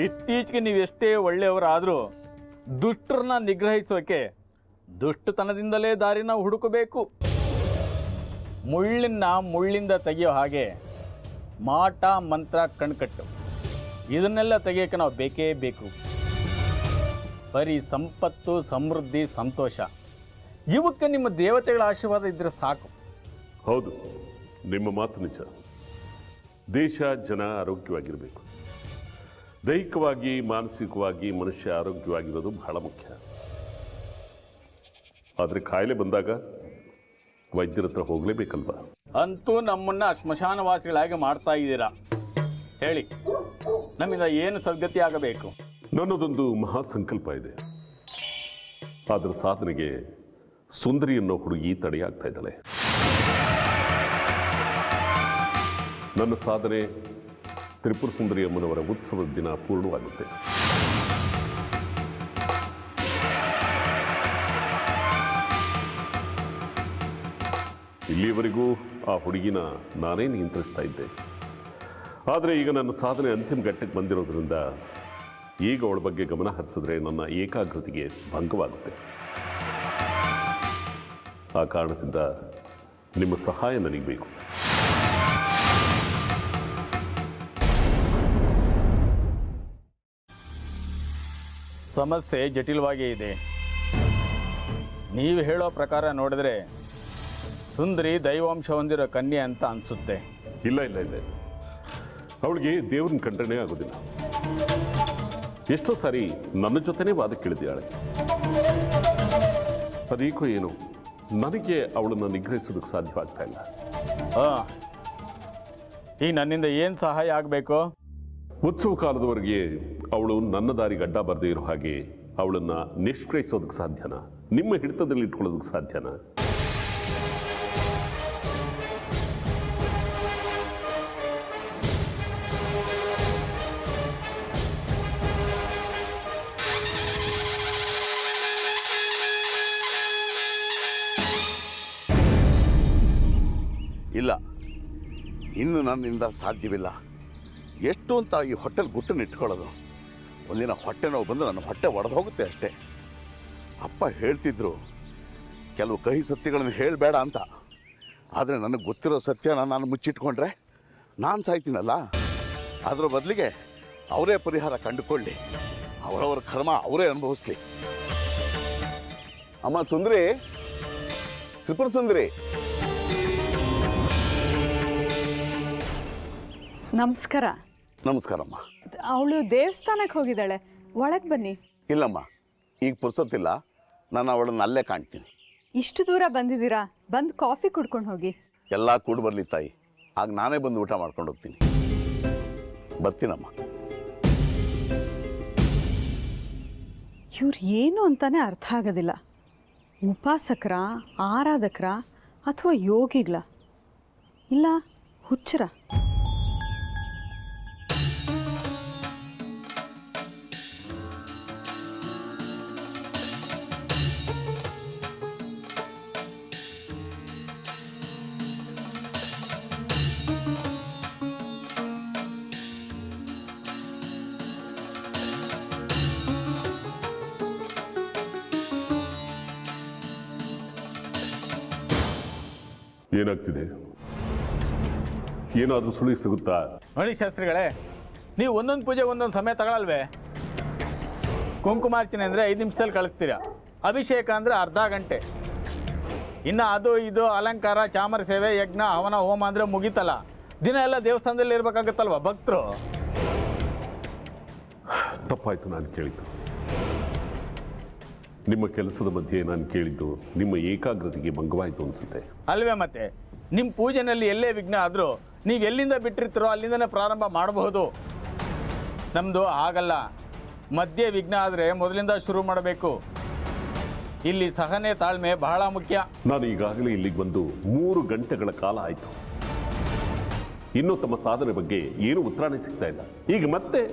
ಇತ್ತೀಚೆಗೆ ನೀವೆಷ್ಟೇ ಒಳ್ಳೆಯವರಾದರೂ ದುಷ್ಟರನ್ನ ನಿಗ್ರಹಿಸೋಕೆ ದುಷ್ಟತನದಿಂದಲೇ ದಾರಿನ ಹುಡುಕಬೇಕು. ಮುಳ್ಳಿನ ಮುಳ್ಳಿಂದ ತೆಗೆಯೋ ಹಾಗೆ ಮಾಟ ಮಂತ್ರ ಕಣ್ಕಟ್ಟು ಇದನ್ನೆಲ್ಲ ತೆಗೆಯೋಕೆ ನಾವು ಬೇಕೇ ಬೇಕು. ಬರೀ ಸಂಪತ್ತು, ಸಮೃದ್ಧಿ, ಸಂತೋಷ ಇವಕ್ಕೆ ನಿಮ್ಮ ದೇವತೆಗಳ ಆಶೀರ್ವಾದ ಇದ್ರೆ ಸಾಕು. ಹೌದು, ನಿಮ್ಮ ಮಾತು ನಿಜ. ದೇಶ ಜನ ಆರೋಗ್ಯವಾಗಿರಬೇಕು. ದೈಹಿಕವಾಗಿ ಮಾನಸಿಕವಾಗಿ ಮನುಷ್ಯ ಆರೋಗ್ಯವಾಗಿರೋದು ಬಹಳ ಮುಖ್ಯ. ಆದರೆ ಕಾಯಿಲೆ ಬಂದಾಗ ವೈದ್ಯರ ಹತ್ರ ಹೋಗಲೇಬೇಕಲ್ವಾ? ಅಂತೂ ನಮ್ಮನ್ನ ಸ್ಮಶಾನವಾಸಿಗಳಾಗಿ ಮಾಡ್ತಾ ಇದ್ದೀರಾ. ಹೇಳಿ, ನಮ್ಮಿಂದ ಏನು ಸದ್ಗತಿ ಆಗಬೇಕು? ನನ್ನದೊಂದು ಮಹಾ ಸಂಕಲ್ಪ ಇದೆ. ಅದರ ಸಾಧನೆಗೆ ಸುಂದರಿ ಅನ್ನೋ ಹುಡುಗಿ ತಡೆಯಾಗ್ತಾ ಇದ್ದಾಳೆ. ನನ್ನ ಸಾಧನೆ ತ್ರಿಪುರ ಸುಂದರಿ ಅಮ್ಮನವರ ಉತ್ಸವದ ದಿನ ಪೂರ್ಣವಾಗುತ್ತೆ. ಇಲ್ಲಿಯವರೆಗೂ ಆ ಹುಡುಗಿನ ನಾನೇ ನಿಯಂತ್ರಿಸ್ತಾ ಇದ್ದೆ. ಆದರೆ ಈಗ ನನ್ನ ಸಾಧನೆ ಅಂತಿಮ ಘಟ್ಟಕ್ಕೆ ಬಂದಿರೋದ್ರಿಂದ ಈಗ ಅವಳ ಬಗ್ಗೆ ಗಮನ ಹರಿಸಿದ್ರೆ ನನ್ನ ಏಕಾಗ್ರತೆಗೆ ಭಂಗವಾಗುತ್ತೆ. ಆ ಕಾರಣದಿಂದ ನಿಮ್ಮ ಸಹಾಯ ನನಗೆ ಬೇಕು. ಸಮಸ್ಯೆ ಜಟಿಲವಾಗೇ ಇದೆ. ನೀವು ಹೇಳೋ ಪ್ರಕಾರ ನೋಡಿದ್ರೆ ಸುಂದರಿ ದೈವಾಂಶ ಹೊಂದಿರೋ ಕನ್ಯೆ ಅಂತ ಅನಿಸುತ್ತೆ. ಇಲ್ಲ ಇಲ್ಲ ಇಲ್ಲ, ಅವಳಿಗೆ ದೇವ್ರನ್ನ ಕಂಡ್ರೇ ಆಗೋದಿಲ್ಲ. ಎಷ್ಟೋ ಸಾರಿ ನನ್ನ ಜೊತೆನೇ ವಾದಕ್ಕಿಳಿದಿದ್ದಾಳೆ. ಅದೇಕೋ ಏನು ನನಗೆ ಅವಳನ್ನು ನಿಗ್ರಹಿಸೋದಕ್ಕೆ ಸಾಧ್ಯವಾಗ್ತಾ ಇಲ್ಲ. ಈಗ ನನ್ನಿಂದ ಏನು ಸಹಾಯ ಆಗಬೇಕು? ಉತ್ಸವ ಕಾಲದವರೆಗೆ ಅವಳು ನನ್ನ ದಾರಿಗೆ ಅಡ್ಡ ಬರದೇ ಇರೋ ಹಾಗೆ ಅವಳನ್ನು ನಿಷ್ಕ್ರಯಿಸೋದಕ್ಕೆ ಸಾಧ್ಯನಾ? ನಿಮ್ಮ ಹಿಡಿತದಲ್ಲಿ ಇಟ್ಕೊಳ್ಳೋದಕ್ಕೆ ಸಾಧ್ಯನಾ? ಇಲ್ಲ, ಇನ್ನು ನನ್ನಿಂದ ಸಾಧ್ಯವಿಲ್ಲ. ಎಷ್ಟು ಅಂತ ಈ ಹೊಟ್ಟೆಲಿ ಗುಟ್ಟನ್ನು ಇಟ್ಕೊಳ್ಳೋದು? ಒಂದಿನ ಹೊಟ್ಟೆ ನೋವು ಬಂದು ನನ್ನ ಹೊಟ್ಟೆ ಒಡೆದು ಹೋಗುತ್ತೆ ಅಷ್ಟೇ. ಅಪ್ಪ ಹೇಳ್ತಿದ್ರು ಕೆಲವು ಕಹಿ ಸತ್ಯಗಳನ್ನು ಹೇಳಬೇಡ ಅಂತ. ಆದರೆ ನನಗೆ ಗೊತ್ತಿರೋ ಸತ್ಯನ ನಾನು ಮುಚ್ಚಿಟ್ಕೊಂಡ್ರೆ ನಾನು ಸಾಯ್ತೀನಲ್ಲ. ಅದರ ಬದಲಿಗೆ ಅವರೇ ಪರಿಹಾರ ಕಂಡುಕೊಳ್ಳಿ, ಅವರವರ ಕರ್ಮ ಅವರೇ ಅನುಭವಿಸ್ಲಿ. ಅಮ್ಮ ಸುಂದರಿ, ತ್ರಿಪುರ ಸುಂದರಿ. ನಮಸ್ಕಾರ. ನಮಸ್ಕಾರಮ್ಮ. ಅವಳು ದೇವಸ್ಥಾನಕ್ಕೆ ಹೋಗಿದ್ದಾಳೆ, ಒಳಗೆ ಬನ್ನಿ. ಇಲ್ಲಮ್ಮ, ಈಗ ಪುರ್ಸೊತ್ತಿಲ್ಲ. ನಾನು ಅವಳನ್ನು ಅಲ್ಲೇ ಕಾಣ್ತೀನಿ. ಇಷ್ಟು ದೂರ ಬಂದಿದ್ದೀರಾ, ಬಂದು ಕಾಫಿ ಕುಡ್ಕೊಂಡು ಹೋಗಿ. ಎಲ್ಲ ಕೂಡಿ ಬರಲಿ ತಾಯಿ, ಆಗ ನಾನೇ ಬಂದು ಊಟ ಮಾಡ್ಕೊಂಡು ಹೋಗ್ತೀನಿ. ಬರ್ತೀನಮ್ಮ. ಇವ್ರು ಏನು ಅಂತಾನೆ ಅರ್ಥ ಆಗೋದಿಲ್ಲ. ಉಪಾಸಕರ, ಆರಾಧಕರ ಅಥವಾ ಯೋಗಿಗಳ, ಇಲ್ಲ ಹುಚ್ಚರ? ಏನಾಗ್ತಿದೆ? ಏನಾದರೂ ಸುಳಿ ಸಿಗುತ್ತಾ? ನೋಡಿ ಶಾಸ್ತ್ರಿಗಳೇ, ನೀವು ಒಂದೊಂದು ಪೂಜೆ ಒಂದೊಂದು ಸಮಯ ತಗೊಳಲ್ವೇ? ಕುಂಕುಮಾರ್ಚನೆ ಅಂದರೆ 5 ನಿಮಿಷದಲ್ಲಿ ಕಳಿಸ್ತೀರಾ, ಅಭಿಷೇಕ ಅಂದರೆ ಅರ್ಧ ಗಂಟೆ, ಇನ್ನು ಅದು ಇದು ಅಲಂಕಾರ, ಚಾಮರ ಸೇವೆ, ಯಜ್ಞ, ಹವನ, ಹೋಮ ಅಂದರೆ ಮುಗೀತಲ್ಲ. ದಿನ ಎಲ್ಲ ದೇವಸ್ಥಾನದಲ್ಲಿ ಇರಬೇಕಾಗತ್ತಲ್ವ ಭಕ್ತರು? ತಪ್ಪಾಯ್ತು ನಾನು ಕೇಳಿದ್ದು. ನಿಮ್ಮ ಕೆಲಸದ ಮಧ್ಯೆ ನಾನು ಕೇಳಿದ್ದು ನಿಮ್ಮ ಏಕಾಗ್ರತೆಗೆ ಭಂಗವಾಯಿತು ಅನಿಸುತ್ತೆ. ಅಲ್ವೇ? ಮತ್ತೆ ನಿಮ್ಮ ಪೂಜೆನಲ್ಲಿ ಎಲ್ಲೇ ವಿಘ್ನ ಆದರೂ ನೀವು ಎಲ್ಲಿಂದ ಬಿಟ್ಟಿರ್ತೀರೋ ಅಲ್ಲಿಂದನೇ ಪ್ರಾರಂಭ ಮಾಡಬಹುದು. ನಮ್ಮದು ಆಗಲ್ಲ. ಮಧ್ಯೆ ವಿಘ್ನ ಆದರೆ ಮೊದಲಿಂದ ಶುರು ಮಾಡಬೇಕು. ಇಲ್ಲಿ ಸಹನೆ, ತಾಳ್ಮೆ ಬಹಳ ಮುಖ್ಯ. ನಾನು ಈಗಾಗಲೇ ಇಲ್ಲಿಗೆ ಬಂದು 3 ಗಂಟೆಗಳ ಕಾಲ ಆಯಿತು. ಇನ್ನೂ ತಮ್ಮ ಸಾಧನೆ ಬಗ್ಗೆ ಏನೂ ಉತ್ತರನೇ ಸಿಗ್ತಾ ಇಲ್ಲ. ಈಗ ಮತ್ತೆ